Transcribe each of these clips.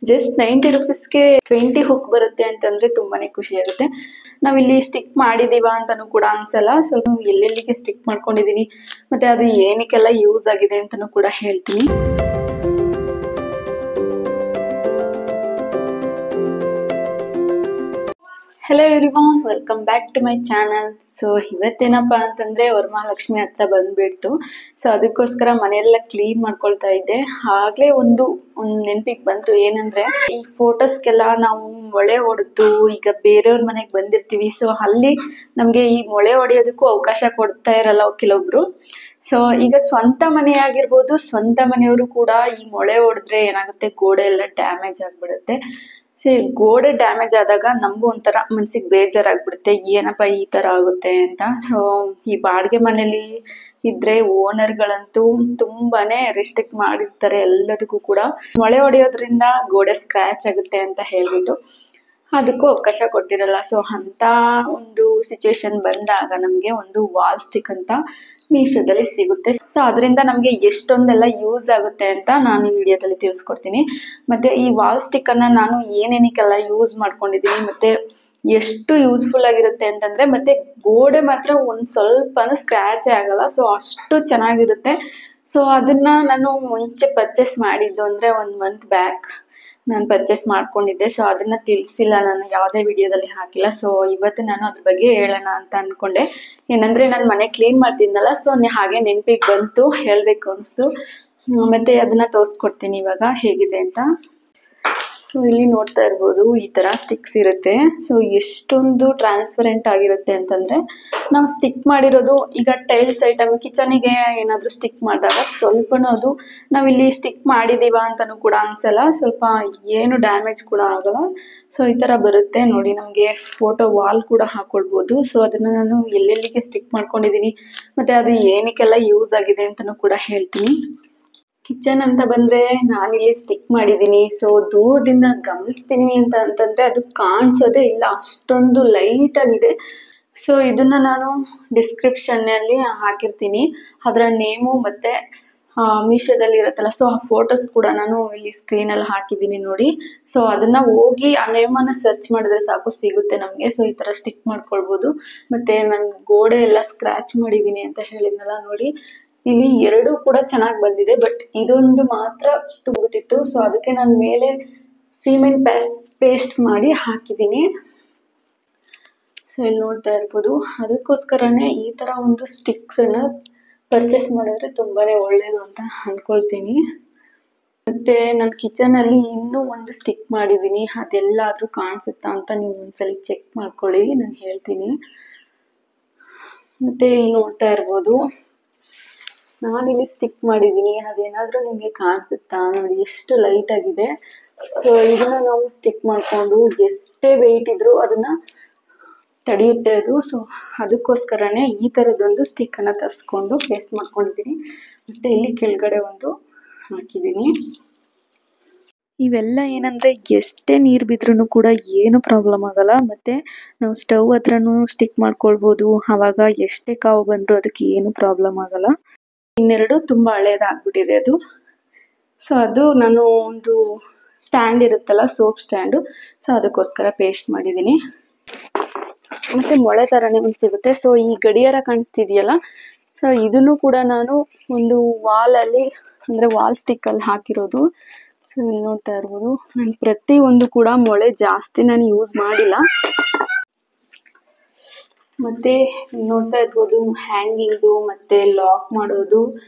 Just 90 ರುಪೀಸ್ಗೆ 20 hook ಬರುತ್ತೆ ಅಂತಂದ್ರೆ ತುಂಬಾನೇ ಖುಷಿ ಆಗುತ್ತೆ. ನಾವಿಲ್ಲಿ ಸ್ಟಿಕ್ ಮಾಡಿದೀವ ಅಂತಾನೂ ಕೂಡ ಅನ್ಸಲ್ಲ. ಸ್ವಲ್ಪ ಎಲ್ಲೆಲ್ಲಿಗೆ ಸ್ಟಿಕ್ ಮಾಡ್ಕೊಂಡಿದೀನಿ ಮತ್ತೆ ಅದು ಏನಕ್ಕೆಲ್ಲ ಯೂಸ್ ಆಗಿದೆ ಅಂತಾನೂ ಕೂಡ ಹೇಳ್ತೀನಿ. Hello everyone, welcome back to my channel. So ಇವತ್ತೇನಪ್ಪ ಅಂತಂದ್ರೆ ವರಮಹಾಲಕ್ಷ್ಮಿ ಹತ್ರ ಬಂದ್ಬಿಡ್ತು. ಸೊ ಅದಕ್ಕೋಸ್ಕರ ಮನೆಯೆಲ್ಲ ಕ್ಲೀನ್ ಮಾಡ್ಕೊಳ್ತಾ ಇದ್ದೆ. ಆಗ್ಲೇ ಒಂದು ನೆನಪಿಗೆ ಬಂತು, ಏನಂದ್ರೆ ಈ ಫೋಟೋಸ್ಗೆಲ್ಲ ನಾವು ಮೊಳೆ ಹೊಡೆದು ಈಗ ಬೇರೆಯವ್ರ ಮನೆಗೆ ಬಂದಿರ್ತೀವಿ. ಸೊ ಅಲ್ಲಿ ನಮ್ಗೆ ಈ ಮೊಳೆ ಹೊಡೆಯೋದಕ್ಕೂ ಅವಕಾಶ ಕೊಡ್ತಾ ಇರಲ್ಲ ಕೆಲವೊಬ್ರು. ಸೊ ಈಗ ಸ್ವಂತ ಮನೆ ಆಗಿರ್ಬೋದು, ಸ್ವಂತ ಮನೆಯವರು ಕೂಡ ಈ ಮೊಳೆ ಹೊಡೆದ್ರೆ ಏನಾಗುತ್ತೆ, ಗೋಡೆ ಎಲ್ಲ ಡ್ಯಾಮೇಜ್ ಆಗ್ಬಿಡುತ್ತೆ. ಗೋಡೆ ಡ್ಯಾಮೇಜ್ ಆದಾಗ ನಮಗೂ ಒಂಥರ ಮನ್ಸಿಗೆ ಬೇಜಾರಾಗ್ಬಿಡುತ್ತೆ, ಏನಪ್ಪ ಈ ತರ ಆಗುತ್ತೆ ಅಂತ. ಸೊ ಈ ಬಾಡಿಗೆ ಮನೇಲಿ ಇದ್ರೆ ಓನರ್ಗಳಂತೂ ತುಂಬಾನೇ ರೆಸ್ಟ್ರಿಕ್ಟ್ ಮಾಡಿರ್ತಾರೆ ಎಲ್ಲದಕ್ಕೂ ಕೂಡ. ಮೊಳೆ ಹೊಡೆಯೋದ್ರಿಂದ ಗೋಡೆ ಸ್ಕ್ರಾಚ್ ಆಗುತ್ತೆ ಅಂತ ಹೇಳ್ಬಿಟ್ಟು ಅದಕ್ಕೂ ಅವಕಾಶ ಕೊಟ್ಟಿರಲ್ಲ. ಸೊ ಅಂತ ಒಂದು ಸಿಚುವೇಶನ್ ಬಂದಾಗ ನಮ್ಗೆ ಒಂದು ವಾಲ್ ಸ್ಟಿಕ್ ಅಂತ ಮೀಶೋದಲ್ಲಿ ಸಿಗುತ್ತೆ. ಸೊ ಅದರಿಂದ ನಮ್ಗೆ ಎಷ್ಟೊಂದೆಲ್ಲ ಯೂಸ್ ಆಗುತ್ತೆ ಅಂತ ನಾನು ಈ ವಿಡಿಯೋದಲ್ಲಿ ತಿಳಿಸ್ಕೊಡ್ತೀನಿ. ಮತ್ತೆ ಈ ವಾಲ್ ಸ್ಟಿಕ್ ಅನ್ನ ನಾನು ಏನೇನಕ್ಕೆಲ್ಲ ಯೂಸ್ ಮಾಡ್ಕೊಂಡಿದೀನಿ ಮತ್ತೆ ಎಷ್ಟು ಯೂಸ್ಫುಲ್ ಆಗಿರುತ್ತೆ ಅಂತಂದ್ರೆ, ಮತ್ತೆ ಗೋಡೆ ಮಾತ್ರ ಒಂದ್ ಸ್ವಲ್ಪನೂ ಸ್ಕ್ರಾಚ್ ಆಗಲ್ಲ. ಸೊ ಅಷ್ಟು ಚೆನ್ನಾಗಿರುತ್ತೆ. ಸೊ ಅದನ್ನ ನಾನು ಮುಂಚೆ ಪರ್ಚೇಸ್ ಮಾಡಿದ್ದು ಅಂದ್ರೆ 1 ಮಂತ್ ಬ್ಯಾಕ್ ನಾನು ಪರ್ಚೇಸ್ ಮಾಡ್ಕೊಂಡಿದ್ದೆ. ಸೊ ಅದನ್ನ ತಿಳಿಸಿಲ್ಲ, ನಾನು ಯಾವುದೇ ವಿಡಿಯೋದಲ್ಲಿ ಹಾಕಿಲ್ಲ. ಸೊ ಇವತ್ತು ನಾನು ಅದ್ರ ಬಗ್ಗೆ ಹೇಳೋಣ ಅಂತ ಅನ್ಕೊಂಡೆ. ಏನಂದ್ರೆ ನಾನು ಮನೆ ಕ್ಲೀನ್ ಮಾಡ್ತಿದ್ನಲ್ಲ, ಸೊ ಹಾಗೆ ನೆನಪಿಗೆ ಬಂತು, ಹೇಳ್ಬೇಕು ಅನಿಸ್ತು. ಮತ್ತೆ ಅದನ್ನ ತೋರಿಸ್ಕೊಡ್ತೀನಿ ಇವಾಗ ಹೇಗಿದೆ ಅಂತ. ಸೊ ಇಲ್ಲಿ ನೋಡ್ತಾ ಇರ್ಬೋದು, ಈ ತರ ಸ್ಟಿಕ್ಸ್ ಇರುತ್ತೆ. ಸೊ ಎಷ್ಟೊಂದು ಟ್ರಾನ್ಸ್ಪರೆಂಟ್ ಆಗಿರುತ್ತೆ ಅಂತಂದ್ರೆ, ನಾವು ಸ್ಟಿಕ್ ಮಾಡಿರೋದು ಈಗ ಟೈಲ್ಸ್ ಐಟಮ್ ಕಿಚನಿಗೆ ಏನಾದ್ರು ಸ್ಟಿಕ್ ಮಾಡಿದಾಗ ಸ್ವಲ್ಪನೂ ಅದು ನಾವಿಲ್ಲಿ ಸ್ಟಿಕ್ ಮಾಡಿದೀವ ಅಂತಾನೂ ಕೂಡ ಅನ್ಸಲ್ಲ, ಸ್ವಲ್ಪ ಏನು ಡ್ಯಾಮೇಜ್ ಕೂಡ ಆಗಲ್ಲ. ಸೊ ಈ ತರ ಬರುತ್ತೆ ನೋಡಿ. ನಮ್ಗೆ ಫೋಟೋ ವಾಲ್ ಕೂಡ ಹಾಕೊಳ್ಬೋದು. ಸೊ ಅದನ್ನ ನಾನು ಎಲ್ಲೆಲ್ಲಿಗೆ ಸ್ಟಿಕ್ ಮಾಡ್ಕೊಂಡಿದೀನಿ ಮತ್ತೆ ಅದು ಏನಕ್ಕೆಲ್ಲ ಯೂಸ್ ಆಗಿದೆ ಅಂತಾನೂ ಕೂಡ ಹೇಳ್ತೀನಿ. ಕಿಚನ್ ಅಂತ ಬಂದ್ರೆ ನಾನಿಲ್ಲಿ ಸ್ಟಿಕ್ ಮಾಡಿದೀನಿ. ಸೊ ದೂರದಿಂದ ಗಮನಿಸ್ತೀನಿ ಅಂತಂದ್ರೆ ಅದು ಕಾಣಿಸೋದೇ ಇಲ್ಲ, ಅಷ್ಟೊಂದು ಲೈಟ್ ಆಗಿದೆ. ಸೊ ಇದನ್ನ ನಾನು ಡಿಸ್ಕ್ರಿಪ್ಷನ್ ಅಲ್ಲಿ ಹಾಕಿರ್ತೀನಿ, ಅದರ ನೇಮು ಮತ್ತೆ ಮೀಶೋದಲ್ಲಿ ಇರುತ್ತಲ್ಲ, ಸೊ ಆ ಫೋಟೋಸ್ ಕೂಡ ನಾನು ಇಲ್ಲಿ ಸ್ಕ್ರೀನ್ ಅಲ್ಲಿ ಹಾಕಿದ್ದೀನಿ ನೋಡಿ. ಸೊ ಅದನ್ನ ಹೋಗಿ ಆ ನೇಮನ್ನ ಸರ್ಚ್ ಮಾಡಿದ್ರೆ ಸಾಕು, ಸಿಗುತ್ತೆ ನಮ್ಗೆ. ಸೊ ಈ ತರ ಸ್ಟಿಕ್ ಮಾಡ್ಕೊಳ್ಬೋದು. ಮತ್ತೆ ನಾನು ಗೋಡೆ ಎಲ್ಲ ಸ್ಕ್ರಾಚ್ ಮಾಡಿದೀನಿ ಅಂತ ಹೇಳಿದ್ನಲ್ಲ ನೋಡಿ, ಇಲ್ಲಿ 2 ಕೂಡ ಚೆನ್ನಾಗಿ ಬಂದಿದೆ, ಬಟ್ ಇದೊಂದು ಮಾತ್ರ ತುಂಬಿಟ್ಟಿತ್ತು. ಸೊ ಅದಕ್ಕೆ ನಾನು ಮೇಲೆ ಸಿಮೆಂಟ್ ಪೇಸ್ಟ್ ಮಾಡಿ ಹಾಕಿದ್ದೀನಿ. ಸೊ ಇಲ್ಲಿ ನೋಡ್ತಾ ಇರ್ಬೋದು, ಅದಕ್ಕೋಸ್ಕರನೇ ಈ ತರ ಒಂದು ಸ್ಟಿಕ್ಸ್ ಅನ್ನ ಪರ್ಚೇಸ್ ಮಾಡಿದ್ರೆ ತುಂಬಾನೇ ಒಳ್ಳೇದು ಅಂತ ಅನ್ಕೊಳ್ತೀನಿ. ಮತ್ತೆ ನಾನು ಕಿಚನ್ ಅಲ್ಲಿ ಇನ್ನೂ ಒಂದು ಸ್ಟಿಕ್ ಮಾಡಿದೀನಿ, ಅದೆಲ್ಲಾದ್ರೂ ಕಾಣಿಸುತ್ತಾ ಅಂತ ನೀವು ಒಂದ್ಸಲಿ ಚೆಕ್ ಮಾಡ್ಕೊಳ್ಳಿ, ನಾನು ಹೇಳ್ತೀನಿ. ಮತ್ತೆ ಇಲ್ಲಿ ನೋಡ್ತಾ ಇರ್ಬೋದು, ನಾನಿಲ್ಲಿ ಸ್ಟಿಕ್ ಮಾಡಿದೀನಿ, ಅದೇನಾದ್ರೂ ನಿಮ್ಗೆ ಕಾಣಿಸುತ್ತಾ ನೋಡಿ, ಎಷ್ಟು ಲೈಟ್ ಆಗಿದೆ. ಸೊ ಇದನ್ನ ನಾವು ಸ್ಟಿಕ್ ಮಾಡ್ಕೊಂಡು ಎಷ್ಟೇ ವೆಯ್ಟ್ ಇದ್ರು ಅದನ್ನ ತಡೆಯುತ್ತೆ ಅದು. ಸೊ ಅದಕ್ಕೋಸ್ಕರನೇ ಈ ತರದೊಂದು ಸ್ಟಿಕ್ ಅನ್ನ ತರಿಸ್ಕೊಂಡು ಪೇಸ್ಟ್ ಮಾಡ್ಕೊಂಡಿದ್ದೀನಿ. ಮತ್ತೆ ಇಲ್ಲಿ ಕೆಳಗಡೆ ಒಂದು ಹಾಕಿದ್ದೀನಿ. ಇವೆಲ್ಲ ಏನಂದ್ರೆ ಎಷ್ಟೇ ನೀರು ಬಿದ್ರೂ ಕೂಡ ಏನು ಪ್ರಾಬ್ಲಮ್ ಆಗಲ್ಲ. ಮತ್ತೆ ನಾವು ಸ್ಟವ್ ಹತ್ರನೂ ಸ್ಟಿಕ್ ಮಾಡ್ಕೊಳ್ಬೋದು, ಆವಾಗ ಎಷ್ಟೇ ಕಾವು ಬಂದ್ರು ಅದಕ್ಕೆ ಏನು ಪ್ರಾಬ್ಲಮ್ ಆಗಲ್ಲ. ಇನ್ನೆರಡು ತುಂಬಾ ಹಳೇದಾಗ್ಬಿಟ್ಟಿದೆ ಅದು. ಸೊ ಅದು ನಾನು ಒಂದು ಸ್ಟ್ಯಾಂಡ್ ಇರುತ್ತಲ್ಲ, ಸೋಪ್ ಸ್ಟ್ಯಾಂಡು, ಸೊ ಅದಕ್ಕೋಸ್ಕರ ಪೇಸ್ಟ್ ಮಾಡಿದ್ದೀನಿ. ಮತ್ತೆ ಮೊಳೆ ತರನೇ ಒಂದು ಸಿಗುತ್ತೆ. ಸೊ ಈ ಗಡಿಯಾರ ಕಾಣಿಸ್ತಿದೆಯಲ್ಲ, ಸೊ ಇದನ್ನು ಕೂಡ ನಾನು ಒಂದು ವಾಲ್ ಅಲ್ಲಿ ಅಂದ್ರೆ ವಾಲ್ ಸ್ಟಿಕ್ ಅಲ್ಲಿ ಹಾಕಿರೋದು. ಸೊ ಇಲ್ಲಿ ನೋಡ್ತಾ ಇರ್ಬೋದು, ನಾನು ಪ್ರತಿಯೊಂದು ಕೂಡ ಮೊಳೆ ಜಾಸ್ತಿ ನಾನು ಯೂಸ್ ಮಾಡಿಲ್ಲ. ಮತ್ತೆ ನೋಡ್ತಾ ಇರ್ಬೋದು, ಹ್ಯಾಂಗಿಂಗು ಮತ್ತೆ ಲಾಕ್ ಮಾಡೋದು.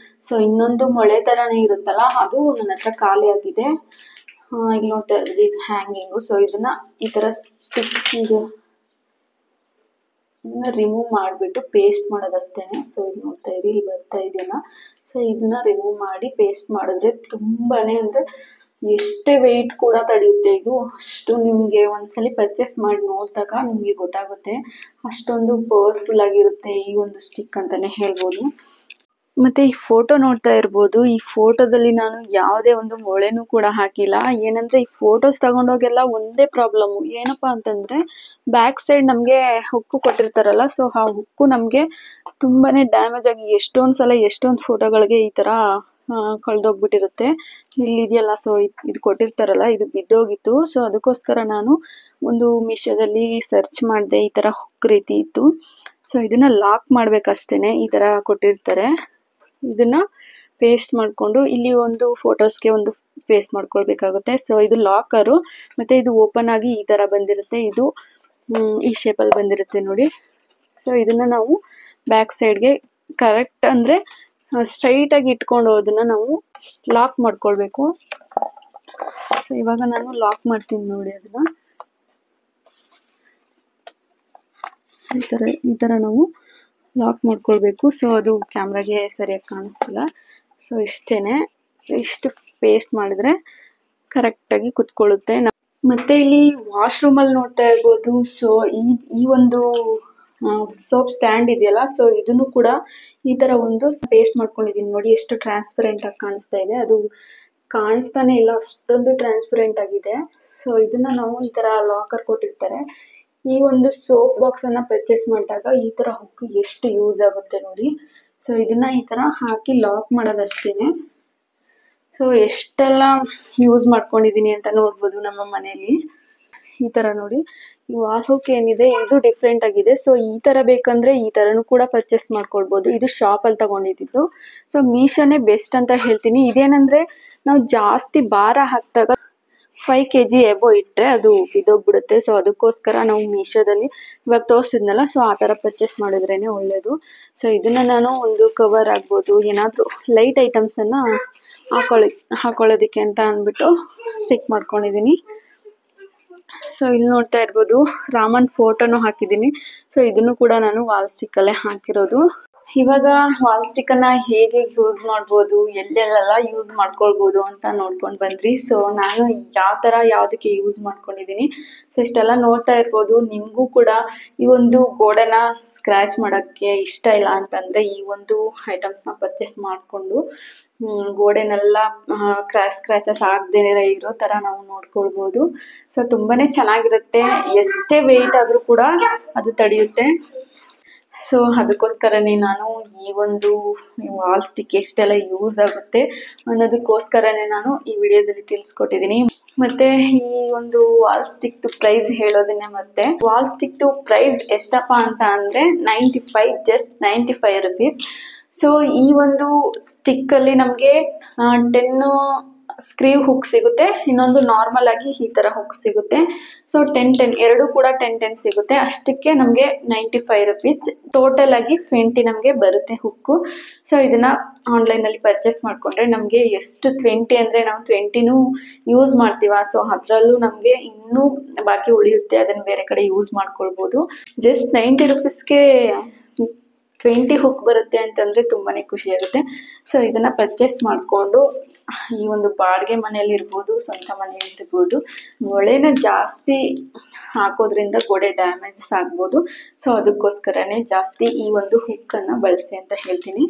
ಸೊ ಇನ್ನೊಂದು ಮೊಳೆ ತರಾನೇ ಇರುತ್ತಲ್ಲ, ಅದು ನನ್ನ ಹತ್ರ ಖಾಲಿ ಆಗಿದೆ. ಇಲ್ಲಿ ನೋಡ್ತಾ ಇರ್ಬೋದು, ಇದು ಹ್ಯಾಂಗಿಂಗು. ಸೊ ಇದನ್ನ ಈ ತರ ಸ್ಟಿಕ್ ರಿಮೂವ್ ಮಾಡಿಬಿಟ್ಟು ಪೇಸ್ಟ್ ಮಾಡೋದಷ್ಟೇನೆ. ಸೊ ಇದು ನೋಡ್ತಾ ಇರಿ, ಇಲ್ಲಿ ಬರ್ತಾ ಇದೆಯಲ್ಲ, ಸೊ ಇದನ್ನ ರಿಮೂವ್ ಮಾಡಿ ಪೇಸ್ಟ್ ಮಾಡಿದ್ರೆ ತುಂಬಾನೇ ಅಂದ್ರೆ ಎಷ್ಟೇ ವೆಯ್ಟ್ ಕೂಡ ತಡೆಯುತ್ತೆ ಇದು. ಅಷ್ಟು ನಿಮಗೆ ಒಂದ್ಸಲಿ ಪರ್ಚೇಸ್ ಮಾಡಿ ನೋಡಿದಾಗ ನಿಮಗೆ ಗೊತ್ತಾಗುತ್ತೆ, ಅಷ್ಟೊಂದು ಪವರ್ಫುಲ್ ಆಗಿರುತ್ತೆ ಈ ಒಂದು ಸ್ಟಿಕ್ ಅಂತಾನೆ ಹೇಳ್ಬೋದು. ಮತ್ತೆ ಈ ಫೋಟೋ ನೋಡ್ತಾ ಇರ್ಬೋದು, ಈ ಫೋಟೋದಲ್ಲಿ ನಾನು ಯಾವುದೇ ಒಂದು ಮೊಳೆನೂ ಕೂಡ ಹಾಕಿಲ್ಲ. ಏನಂದ್ರೆ ಈ ಫೋಟೋಸ್ ತಗೊಂಡೋಗೆಲ್ಲ ಒಂದೇ ಪ್ರಾಬ್ಲಮ್ ಏನಪ್ಪಾ ಅಂತಂದ್ರೆ, ಬ್ಯಾಕ್ ಸೈಡ್ ನಮ್ಗೆ ಹುಕ್ಕು ಕೊಟ್ಟಿರ್ತಾರಲ್ಲ, ಸೊ ಆ ಹುಕ್ಕು ನಮ್ಗೆ ತುಂಬಾನೇ ಡ್ಯಾಮೇಜ್ ಆಗಿ ಎಷ್ಟೊಂದು ಸಲ ಎಷ್ಟೊಂದು ಫೋಟೋಗಳಿಗೆ ಈ ತರ ಕಳೆದೋಗ್ಬಿಟ್ಟಿರುತ್ತೆ. ಇಲ್ಲಿದೆಯಲ್ಲ, ಸೊ ಇದು ಕೊಟ್ಟಿರ್ತಾರಲ್ಲ, ಇದು ಬಿದ್ದೋಗಿತ್ತು. ಸೊ ಅದಕ್ಕೋಸ್ಕರ ನಾನು ಒಂದು ಮೀಶೋದಲ್ಲಿ ಸರ್ಚ್ ಮಾಡಿದೆ, ಈ ಥರ ಹುಕ್ ರೀತಿ ಇತ್ತು. ಸೊ ಇದನ್ನು ಲಾಕ್ ಮಾಡಬೇಕಷ್ಟೇ, ಈ ಥರ ಕೊಟ್ಟಿರ್ತಾರೆ. ಇದನ್ನು ಪೇಸ್ಟ್ ಮಾಡಿಕೊಂಡು ಇಲ್ಲಿ ಒಂದು ಫೋಟೋಸ್ಗೆ ಒಂದು ಪೇಸ್ಟ್ ಮಾಡ್ಕೊಳ್ಬೇಕಾಗುತ್ತೆ. ಸೊ ಇದು ಲಾಕರು, ಮತ್ತು ಇದು ಓಪನ್ ಆಗಿ ಈ ಥರ ಬಂದಿರುತ್ತೆ. ಇದು ಈ ಶೇಪಲ್ಲಿ ಬಂದಿರುತ್ತೆ ನೋಡಿ. ಸೊ ಇದನ್ನು ನಾವು ಬ್ಯಾಕ್ ಸೈಡ್ಗೆ ಕರೆಕ್ಟ್ ಅಂದರೆ ಸ್ಟ್ರೈಟಾಗಿ ಇಟ್ಕೊಂಡು ಅದನ್ನು ನಾವು ಲಾಕ್ ಮಾಡ್ಕೊಳ್ಬೇಕು. ಸೊ ಇವಾಗ ನಾನು ಲಾಕ್ ಮಾಡ್ತೀನಿ ನೋಡಿ ಅದನ್ನು. ಈ ಥರ ನಾವು ಲಾಕ್ ಮಾಡ್ಕೊಳ್ಬೇಕು. ಸೊ ಅದು ಕ್ಯಾಮ್ರಾಗೆ ಸರಿಯಾಗಿ ಕಾಣಿಸ್ತಿಲ್ಲ. ಸೊ ಇಷ್ಟು ಪೇಸ್ಟ್ ಮಾಡಿದ್ರೆ ಕರೆಕ್ಟಾಗಿ ಕುತ್ಕೊಳ್ಳುತ್ತೆ. ಮತ್ತೆ ಇಲ್ಲಿ ವಾಶ್ರೂಮಲ್ಲಿ ನೋಡ್ತಾ ಇರ್ಬೋದು. ಸೊ ಈ ಒಂದು ಸೋಪ್ ಸ್ಟ್ಯಾಂಡ್ ಇದೆಯಲ್ಲ, ಸೊ ಇದನ್ನು ಕೂಡ ಈ ಥರ ಒಂದು ಪೇಸ್ಟ್ ಮಾಡ್ಕೊಂಡಿದ್ದೀನಿ ನೋಡಿ. ಎಷ್ಟು ಟ್ರಾನ್ಸ್ಪರೆಂಟ್ ಆಗಿ ಕಾಣಿಸ್ತಾ ಇದೆ, ಅದು ಕಾಣಿಸ್ತಾನೆ ಇಲ್ಲ, ಅಷ್ಟೊಂದು ಟ್ರಾನ್ಸ್ಪರೆಂಟ್ ಆಗಿದೆ. ಸೊ ಇದನ್ನ ನಾವು ಈ ಥರ ಲಾಕರ್ ಕೊಟ್ಟಿರ್ತಾರೆ. ಈ ಒಂದು ಸೋಪ್ ಬಾಕ್ಸನ್ನು ಪರ್ಚೇಸ್ ಮಾಡಿದಾಗ ಈ ಥರ ಹುಕ್ ಎಷ್ಟು ಯೂಸ್ ಆಗುತ್ತೆ ನೋಡಿ. ಸೊ ಇದನ್ನ ಈ ಥರ ಹಾಕಿ ಲಾಕ್ ಮಾಡೋದಷ್ಟೇ. ಸೊ ಎಷ್ಟೆಲ್ಲ ಯೂಸ್ ಮಾಡ್ಕೊಂಡಿದ್ದೀನಿ ಅಂತ ನೋಡ್ಬೋದು ನಮ್ಮ ಮನೆಯಲ್ಲಿ. ಈ ಥರ ನೋಡಿ, ಈ ವಾಲ್ ಹುಕ್ ಏನಿದೆ ಇದು ಡಿಫ್ರೆಂಟ್ ಆಗಿದೆ. ಸೊ ಈ ಥರ ಬೇಕಂದರೆ ಈ ಥರನೂ ಕೂಡ ಪರ್ಚೇಸ್ ಮಾಡ್ಕೊಳ್ಬೋದು. ಇದು ಶಾಪಲ್ಲಿ ತಗೊಂಡಿದ್ದು. ಸೊ ಮೀಶೋನೇ ಬೆಸ್ಟ್ ಅಂತ ಹೇಳ್ತೀನಿ. ಇದೇನಂದರೆ ನಾವು ಜಾಸ್ತಿ ಭಾರ ಹಾಕಿದಾಗ 5 kg ಎಬೋ ಇಟ್ಟರೆ ಅದು ಬಿದ್ದೋಗ್ಬಿಡುತ್ತೆ. ಸೊ ಅದಕ್ಕೋಸ್ಕರ ನಾವು ಮೀಶೋದಲ್ಲಿ ಇವಾಗ ತೋರಿಸಿದ್ನಲ್ಲ, ಸೊ ಆ ಥರ ಪರ್ಚೇಸ್ ಮಾಡಿದ್ರೇ ಒಳ್ಳೆಯದು. ಸೊ ಇದನ್ನು ನಾನು ಒಂದು ಕವರ್ ಆಗ್ಬೋದು, ಏನಾದರೂ ಲೈಟ್ ಐಟಮ್ಸನ್ನು ಹಾಕೊಳ್ಳೋದಕ್ಕೆ ಅಂತ ಅಂದ್ಬಿಟ್ಟು ಸ್ಟಿಕ್ ಮಾಡ್ಕೊಂಡಿದ್ದೀನಿ. ಸೊ ಇಲ್ಲಿ ನೋಡ್ತಾ ಇರ್ಬೋದು, ರಾಮನ್ ಫೋಟೋನು ಹಾಕಿದ್ದೀನಿ. ಸೊ ಇದನ್ನು ಕೂಡ ನಾನು ವಾಲ್ ಸ್ಟಿಕ್ಕಲ್ಲೇ ಹಾಕಿರೋದು. ಇವಾಗ ವಾಲ್ ಸ್ಟಿಕ್ಕನ್ನು ಹೇಗೆ ಯೂಸ್ ಮಾಡ್ಬೋದು, ಎಲ್ಲೆಲ್ಲೆಲ್ಲ ಯೂಸ್ ಮಾಡ್ಕೊಳ್ಬೋದು ಅಂತ ನೋಡ್ಕೊಂಡು ಬಂದ್ರಿ. ಸೊ ನಾನು ಯಾವ ಥರ ಯಾವುದಕ್ಕೆ ಯೂಸ್ ಮಾಡ್ಕೊಂಡಿದ್ದೀನಿ, ಸೊ ಇಷ್ಟೆಲ್ಲ ನೋಡ್ತಾ ಇರ್ಬೋದು. ನಿಮಗೂ ಕೂಡ ಈ ಒಂದು ಗೋಡೆನ ಸ್ಕ್ರ್ಯಾಚ್ ಮಾಡೋಕ್ಕೆ ಇಷ್ಟ ಇಲ್ಲ ಅಂತಂದರೆ ಈ ಒಂದು ಐಟಮ್ಸ್ನ ಪರ್ಚೇಸ್ ಮಾಡಿಕೊಂಡು ಗೋಡೆನೆಲ್ಲ ಸ್ಕ್ರ್ಯಾಚಸ್ ಆಗದೇ ಇರೋ ಥರ ನಾವು ನೋಡ್ಕೊಳ್ಬೋದು. ಸೊ ತುಂಬಾ ಚೆನ್ನಾಗಿರುತ್ತೆ. ಎಷ್ಟೇ ವೆಯ್ಟ್ ಆದರೂ ಕೂಡ ಅದು ತಡೆಯುತ್ತೆ. ಸೊ ಅದಕ್ಕೋಸ್ಕರನೇ ನಾನು ಈ ಒಂದು ವಾಲ್ ಸ್ಟಿಕ್ ಎಷ್ಟೆಲ್ಲ ಯೂಸ್ ಆಗುತ್ತೆ ಅನ್ನೋದಕ್ಕೋಸ್ಕರನೇ ನಾನು ಈ ವಿಡಿಯೋದಲ್ಲಿ ತಿಳಿಸ್ಕೊಟ್ಟಿದ್ದೀನಿ. ಮತ್ತೆ ಈ ಒಂದು ವಾಲ್ ಸ್ಟಿಕ್ದು ಪ್ರೈಸ್ ಹೇಳೋದನ್ನೇ ಮತ್ತೆ, ವಾಲ್ ಸ್ಟಿಕ್ದು ಪ್ರೈಸ್ ಎಷ್ಟಪ್ಪ ಅಂತ ಅಂದರೆ 95, ಜಸ್ಟ್ 95 ರುಪೀಸ್. ಸೊ ಈ ಒಂದು ಸ್ಟಿಕ್ಕಲ್ಲಿ ನಮಗೆ 10 ಸ್ಕ್ರೀವ್ ಹುಕ್ ಸಿಗುತ್ತೆ, ಇನ್ನೊಂದು ನಾರ್ಮಲ್ ಆಗಿ ಈ ಥರ ಹುಕ್ ಸಿಗುತ್ತೆ. ಸೊ 10 ಎರಡು ಕೂಡ 10 ಸಿಗುತ್ತೆ. ಅಷ್ಟಕ್ಕೆ ನಮಗೆ 95 ರುಪೀಸ್. ಟೋಟಲ್ ಆಗಿ 20 ನಮಗೆ ಬರುತ್ತೆ ಹುಕ್ಕು. ಸೊ ಇದನ್ನು ಆನ್ಲೈನಲ್ಲಿ ಪರ್ಚೇಸ್ ಮಾಡಿಕೊಂಡ್ರೆ ನಮಗೆ ಎಷ್ಟು 20 ಅಂದರೆ ನಾವು 20ನೂ ಯೂಸ್ ಮಾಡ್ತೀವ. ಸೊ ಅದರಲ್ಲೂ ನಮಗೆ ಇನ್ನೂ ಬಾಕಿ ಉಳಿಯುತ್ತೆ, ಅದನ್ನು ಬೇರೆ ಕಡೆ ಯೂಸ್ ಮಾಡ್ಕೊಳ್ಬೋದು. ಜಸ್ಟ್ 90 ರುಪೀಸ್ಗೆ 20 ಹುಕ್ ಬರುತ್ತೆ ಅಂತಂದರೆ ತುಂಬಾ ಖುಷಿಯಾಗುತ್ತೆ. ಸೊ ಇದನ್ನು ಪರ್ಚೇಸ್ ಮಾಡಿಕೊಂಡು ಈ ಒಂದು ಬಾಡಿಗೆ ಮನೆಯಲ್ಲಿ ಇರ್ಬೋದು, ಸ್ವಂತ ಮನೆಯಲ್ಲಿ ಇರ್ಬೋದು, ಒಳೆನ ಜಾಸ್ತಿ ಹಾಕೋದ್ರಿಂದ ಗೋಡೆ ಡ್ಯಾಮೇಜಸ್ ಆಗ್ಬೋದು. ಸೊ ಅದಕ್ಕೋಸ್ಕರನೇ ಜಾಸ್ತಿ ಈ ಒಂದು ಹುಕ್ಕನ್ನು ಬಳಸಿ ಅಂತ ಹೇಳ್ತೀನಿ.